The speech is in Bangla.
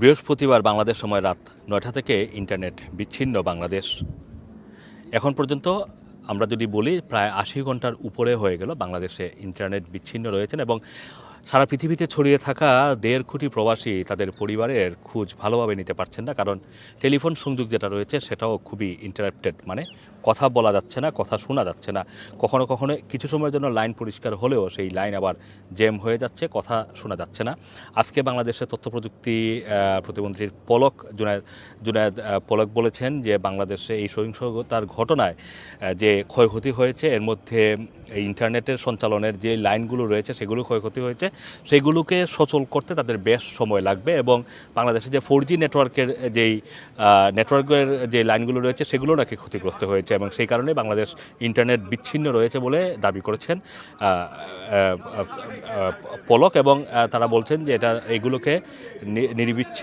বৃহস্পতিবার বাংলাদেশ সময় রাত ৯টা থেকে ইন্টারনেট বিচ্ছিন্ন বাংলাদেশ। এখন পর্যন্ত আমরা যদি বলি প্রায় ৮০ ঘন্টার উপরে হয়ে গেল বাংলাদেশে ইন্টারনেট বিচ্ছিন্ন রয়েছেন এবং সারা পৃথিবীতে ছড়িয়ে থাকা ১.৫ কোটি প্রবাসী তাদের পরিবারের খোঁজ ভালোভাবে নিতে পারছেন না, কারণ টেলিফোন সংযোগ যেটা রয়েছে সেটাও খুবই ইন্টারাপ্টেড, মানে কথা বলা যাচ্ছে না, কথা শোনা যাচ্ছে না। কখনো কখনো কিছু সময়ের জন্য লাইন পরিষ্কার হলেও সেই লাইন আবার জ্যাম হয়ে যাচ্ছে, কথা শোনা যাচ্ছে না। আজকে বাংলাদেশের তথ্য প্রযুক্তি প্রতিমন্ত্রীর জুনায়েদ পলক বলেছেন যে বাংলাদেশে এই সহিংসতার ঘটনায় যে ক্ষয়ক্ষতি হয়েছে এর মধ্যে ইন্টারনেটের সঞ্চালনের যে লাইনগুলো রয়েছে সেগুলো ক্ষয়ক্ষতি হয়েছে, সেগুলোকে সচল করতে তাদের বেশ সময় লাগবে এবং বাংলাদেশে যে 4G নেটওয়ার্কের নেটওয়ার্কের যে লাইনগুলো রয়েছে সেগুলো নাকি ক্ষতিগ্রস্ত হয়েছে এবং সেই কারণে বাংলাদেশ ইন্টারনেট বিচ্ছিন্ন রয়েছে বলে দাবি করেছেন পলক। এবং তারা বলছেন যে এগুলোকে নিরবিচ্ছিন্ন